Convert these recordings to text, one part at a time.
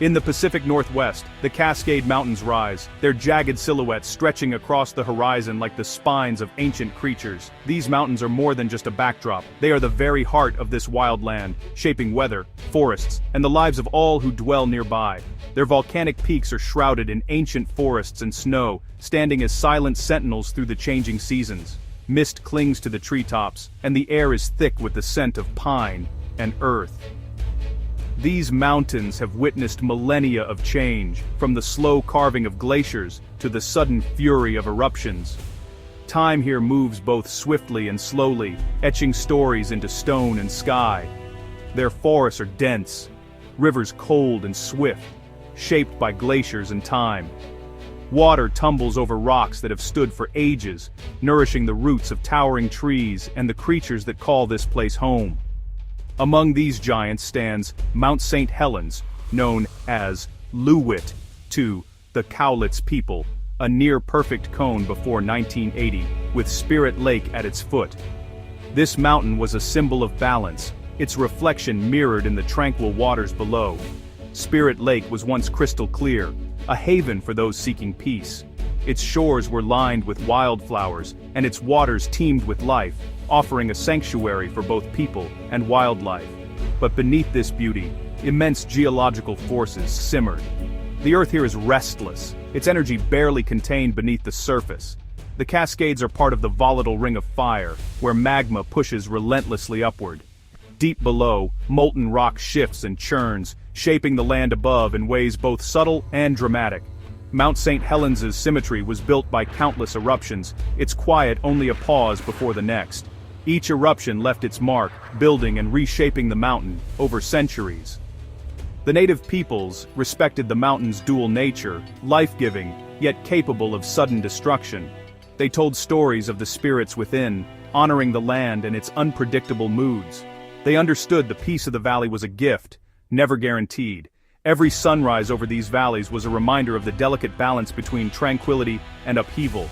In the Pacific Northwest, the Cascade Mountains rise, their jagged silhouettes stretching across the horizon like the spines of ancient creatures. These mountains are more than just a backdrop, they are the very heart of this wild land, shaping weather, forests, and the lives of all who dwell nearby. Their volcanic peaks are shrouded in ancient forests and snow, standing as silent sentinels through the changing seasons. Mist clings to the treetops, and the air is thick with the scent of pine and earth. These mountains have witnessed millennia of change, from the slow carving of glaciers to the sudden fury of eruptions. Time here moves both swiftly and slowly, etching stories into stone and sky. Their forests are dense, rivers cold and swift, shaped by glaciers and time. Water tumbles over rocks that have stood for ages, nourishing the roots of towering trees and the creatures that call this place home. Among these giants stands Mount St. Helens, known as Luwit to the Cowlitz people, a near-perfect cone before 1980, with Spirit Lake at its foot. This mountain was a symbol of balance, its reflection mirrored in the tranquil waters below. Spirit Lake was once crystal clear, a haven for those seeking peace. Its shores were lined with wildflowers, and its waters teemed with life, offering a sanctuary for both people and wildlife. But beneath this beauty, immense geological forces simmered. The earth here is restless, its energy barely contained beneath the surface. The Cascades are part of the volatile ring of fire, where magma pushes relentlessly upward. Deep below, molten rock shifts and churns, shaping the land above in ways both subtle and dramatic. Mount St. Helens's symmetry was built by countless eruptions, its quiet only a pause before the next. Each eruption left its mark, building and reshaping the mountain over centuries. The native peoples respected the mountain's dual nature, life-giving, yet capable of sudden destruction. They told stories of the spirits within, honoring the land and its unpredictable moods. They understood the peace of the valley was a gift, never guaranteed. Every sunrise over these valleys was a reminder of the delicate balance between tranquility and upheaval.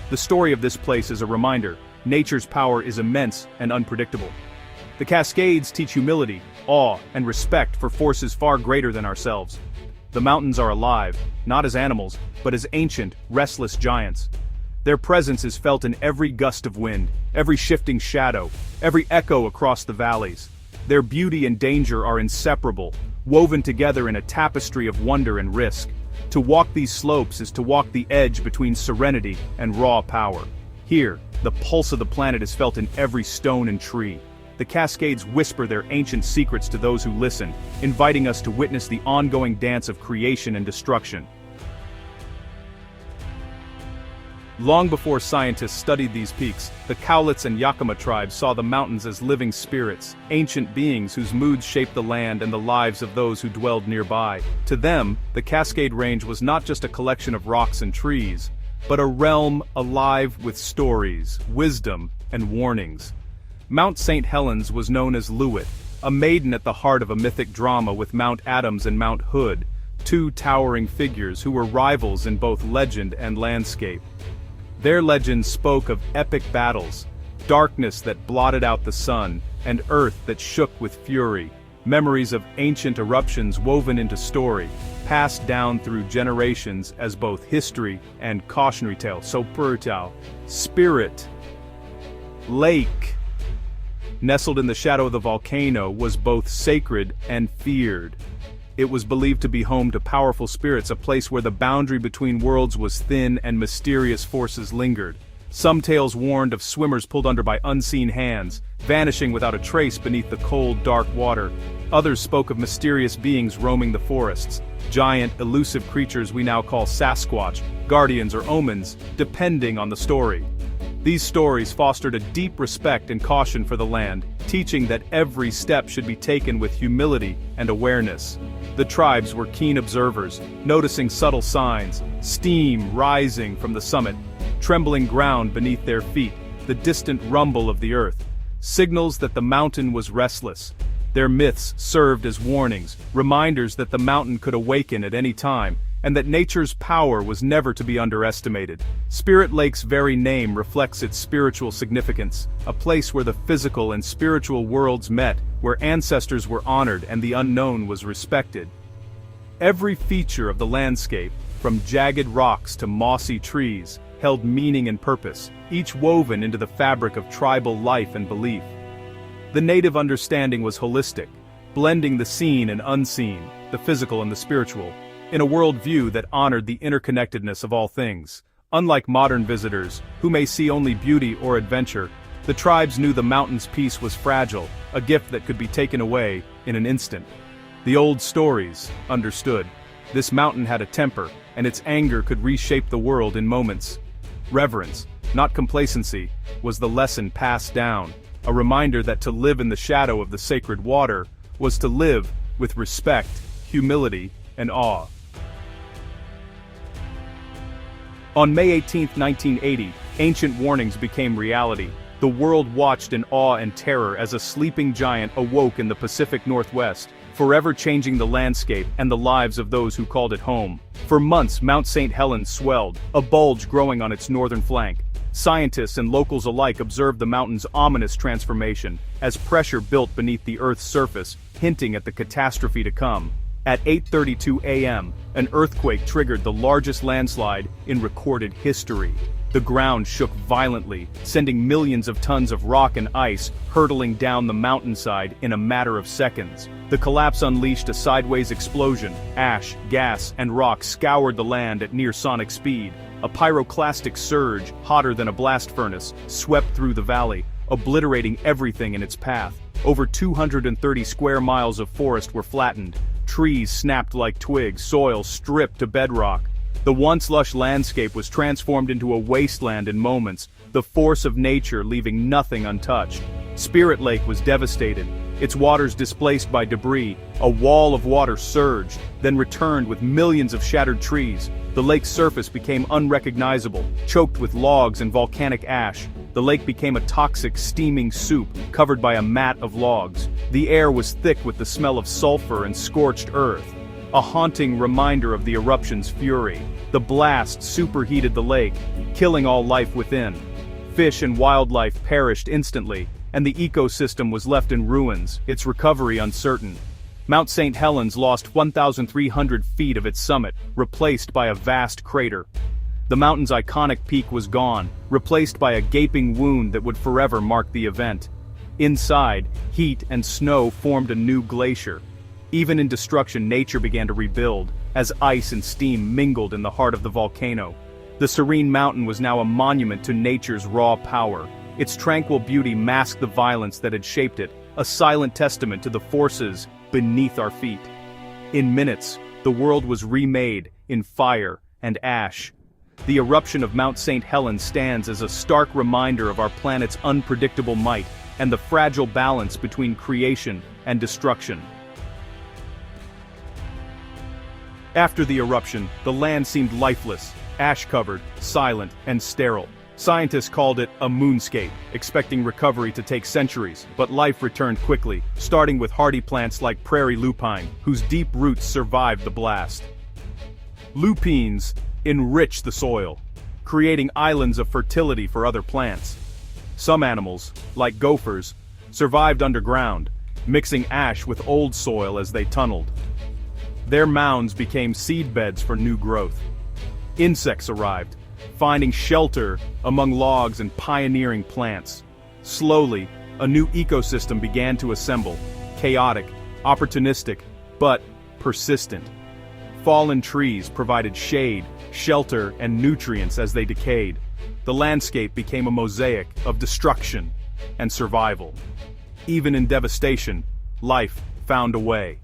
The story of this place is a reminder: nature's power is immense and unpredictable. The Cascades teach humility, awe, and respect for forces far greater than ourselves. The mountains are alive, not as animals, but as ancient, restless giants. Their presence is felt in every gust of wind, every shifting shadow, every echo across the valleys. Their beauty and danger are inseparable, woven together in a tapestry of wonder and risk. To walk these slopes is to walk the edge between serenity and raw power. Here, the pulse of the planet is felt in every stone and tree. The Cascades whisper their ancient secrets to those who listen, inviting us to witness the ongoing dance of creation and destruction. Long before scientists studied these peaks, the Cowlitz and Yakima tribes saw the mountains as living spirits, ancient beings whose moods shaped the land and the lives of those who dwelled nearby. To them, the Cascade Range was not just a collection of rocks and trees, but a realm alive with stories, wisdom, and warnings. Mount St. Helens was known as Luwit, a maiden at the heart of a mythic drama with Mount Adams and Mount Hood, two towering figures who were rivals in both legend and landscape. Their legends spoke of epic battles, darkness that blotted out the sun, and earth that shook with fury, memories of ancient eruptions woven into story, passed down through generations as both history and cautionary tale. So Spirit Lake, nestled in the shadow of the volcano, was both sacred and feared. It was believed to be home to powerful spirits, a place where the boundary between worlds was thin and mysterious forces lingered. Some tales warned of swimmers pulled under by unseen hands, vanishing without a trace beneath the cold, dark water. Others spoke of mysterious beings roaming the forests, giant, elusive creatures we now call Sasquatch, guardians or omens, depending on the story. These stories fostered a deep respect and caution for the land, teaching that every step should be taken with humility and awareness. The tribes were keen observers, noticing subtle signs: steam rising from the summit, trembling ground beneath their feet, the distant rumble of the earth, signals that the mountain was restless. Their myths served as warnings, reminders that the mountain could awaken at any time, and that nature's power was never to be underestimated. Spirit Lake's very name reflects its spiritual significance, a place where the physical and spiritual worlds met, where ancestors were honored and the unknown was respected. Every feature of the landscape, from jagged rocks to mossy trees, held meaning and purpose, each woven into the fabric of tribal life and belief. The native understanding was holistic, blending the seen and unseen, the physical and the spiritual, in a worldview that honored the interconnectedness of all things. Unlike modern visitors, who may see only beauty or adventure, the tribes knew the mountain's peace was fragile, a gift that could be taken away in an instant. The old stories understood. This mountain had a temper, and its anger could reshape the world in moments. Reverence, not complacency, was the lesson passed down, a reminder that to live in the shadow of the sacred water was to live with respect, humility, and awe. On May 18, 1980, ancient warnings became reality. The world watched in awe and terror as a sleeping giant awoke in the Pacific Northwest, forever changing the landscape and the lives of those who called it home. For months, Mount St. Helens swelled, a bulge growing on its northern flank. Scientists and locals alike observed the mountain's ominous transformation, as pressure built beneath the Earth's surface, hinting at the catastrophe to come. At 8:32 a.m., an earthquake triggered the largest landslide in recorded history. The ground shook violently, sending millions of tons of rock and ice hurtling down the mountainside in a matter of seconds. The collapse unleashed a sideways explosion. Ash, gas, and rock scoured the land at near-sonic speed. A pyroclastic surge, hotter than a blast furnace, swept through the valley, obliterating everything in its path. Over 230 square miles of forest were flattened. Trees snapped like twigs, soil stripped to bedrock. The once lush landscape was transformed into a wasteland in moments, the force of nature leaving nothing untouched. Spirit Lake was devastated, its waters displaced by debris. A wall of water surged, then returned with millions of shattered trees. The lake's surface became unrecognizable, choked with logs and volcanic ash. The lake became a toxic, steaming soup, covered by a mat of logs. The air was thick with the smell of sulfur and scorched earth, a haunting reminder of the eruption's fury. The blast superheated the lake, killing all life within. Fish and wildlife perished instantly, and the ecosystem was left in ruins, its recovery uncertain. Mount St. Helens lost 1,300 feet of its summit, replaced by a vast crater. The mountain's iconic peak was gone, replaced by a gaping wound that would forever mark the event. Inside, heat and snow formed a new glacier. Even in destruction, nature began to rebuild, as ice and steam mingled in the heart of the volcano. The serene mountain was now a monument to nature's raw power. Its tranquil beauty masked the violence that had shaped it, a silent testament to the forces beneath our feet. In minutes, the world was remade in fire and ash. The eruption of Mount St. Helens stands as a stark reminder of our planet's unpredictable might and the fragile balance between creation and destruction. After the eruption, the land seemed lifeless, ash-covered, silent, and sterile. Scientists called it a moonscape, expecting recovery to take centuries, but life returned quickly, starting with hardy plants like prairie lupine, whose deep roots survived the blast. Lupines enrich the soil, creating islands of fertility for other plants. Some animals, like gophers, survived underground, mixing ash with old soil as they tunneled. Their mounds became seedbeds for new growth. Insects arrived, finding shelter among logs and pioneering plants. Slowly, a new ecosystem began to assemble, chaotic, opportunistic, but persistent. Fallen trees provided shade, shelter, and nutrients as they decayed. The landscape became a mosaic of destruction and survival. Even in devastation, life found a way.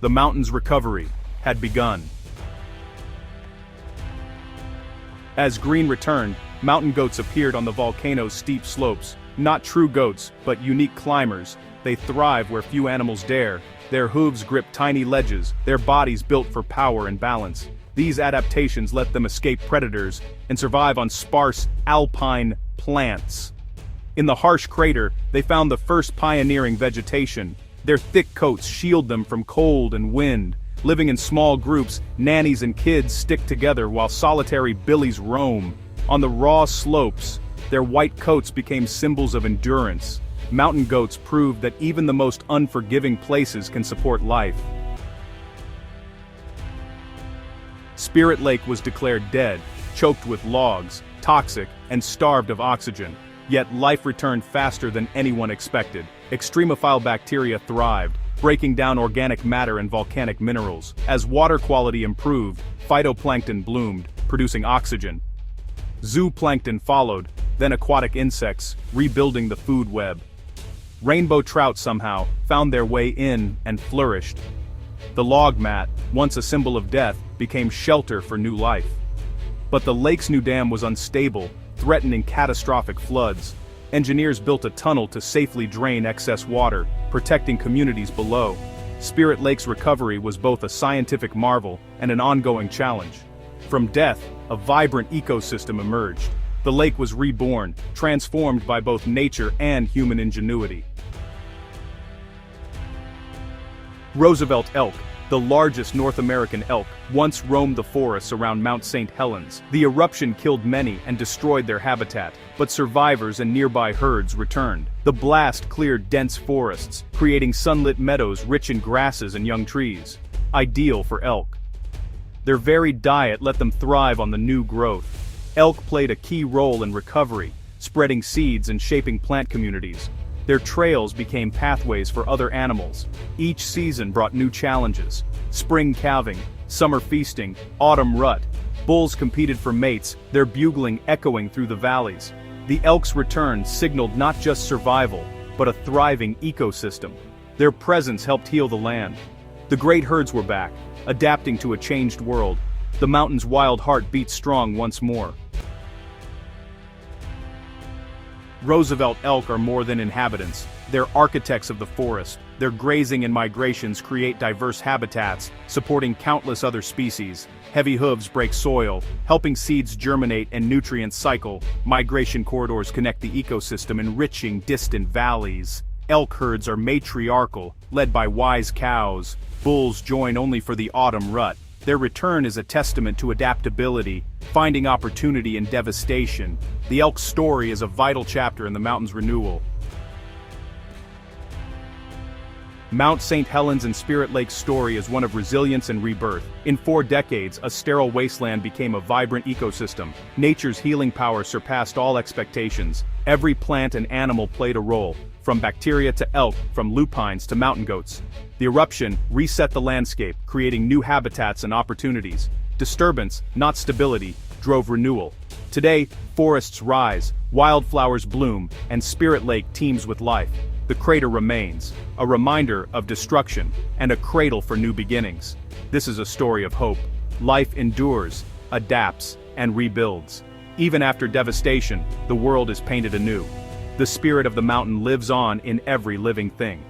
The mountain's recovery had begun. As green returned, mountain goats appeared on the volcano's steep slopes. Not true goats, but unique climbers. They thrive where few animals dare. Their hooves grip tiny ledges, their bodies built for power and balance. These adaptations let them escape predators and survive on sparse, alpine plants. In the harsh crater, they found the first pioneering vegetation. Their thick coats shield them from cold and wind. Living in small groups, nannies and kids stick together while solitary billies roam. On the raw slopes, their white coats became symbols of endurance. Mountain goats proved that even the most unforgiving places can support life. Spirit Lake was declared dead, choked with logs, toxic, and starved of oxygen. Yet life returned faster than anyone expected. Extremophile bacteria thrived, breaking down organic matter and volcanic minerals. As water quality improved, phytoplankton bloomed, producing oxygen. Zooplankton followed, then aquatic insects, rebuilding the food web. Rainbow trout somehow found their way in and flourished. The log mat, once a symbol of death, became shelter for new life. But the lake's new dam was unstable, threatening catastrophic floods. Engineers built a tunnel to safely drain excess water, protecting communities below. Spirit Lake's recovery was both a scientific marvel and an ongoing challenge. From death, a vibrant ecosystem emerged. The lake was reborn, transformed by both nature and human ingenuity. Roosevelt elk, the largest North American elk, once roamed the forests around Mount St. Helens. The eruption killed many and destroyed their habitat, but survivors and nearby herds returned. The blast cleared dense forests, creating sunlit meadows rich in grasses and young trees, ideal for elk. Their varied diet let them thrive on the new growth. Elk played a key role in recovery, spreading seeds and shaping plant communities. Their trails became pathways for other animals. Each season brought new challenges. Spring calving, summer feasting, autumn rut. Bulls competed for mates, their bugling echoing through the valleys. The elk's return signaled not just survival, but a thriving ecosystem. Their presence helped heal the land. The great herds were back, adapting to a changed world. The mountain's wild heart beat strong once more. Roosevelt elk are more than inhabitants. They're architects of the forest. Their grazing and migrations create diverse habitats, supporting countless other species. Heavy hooves break soil, helping seeds germinate and nutrients cycle. Migration corridors connect the ecosystem, enriching distant valleys. Elk herds are matriarchal, led by wise cows. Bulls join only for the autumn rut. Their return is a testament to adaptability, finding opportunity in devastation. The elk's story is a vital chapter in the mountain's renewal. Mount St. Helens and Spirit Lake's story is one of resilience and rebirth. In 4 decades, a sterile wasteland became a vibrant ecosystem. Nature's healing power surpassed all expectations. Every plant and animal played a role, from bacteria to elk, from lupines to mountain goats. The eruption reset the landscape, creating new habitats and opportunities. Disturbance, not stability, drove renewal. Today, forests rise, wildflowers bloom, and Spirit Lake teems with life. The crater remains, a reminder of destruction, and a cradle for new beginnings. This is a story of hope. Life endures, adapts, and rebuilds. Even after devastation, the world is painted anew. The spirit of the mountain lives on in every living thing.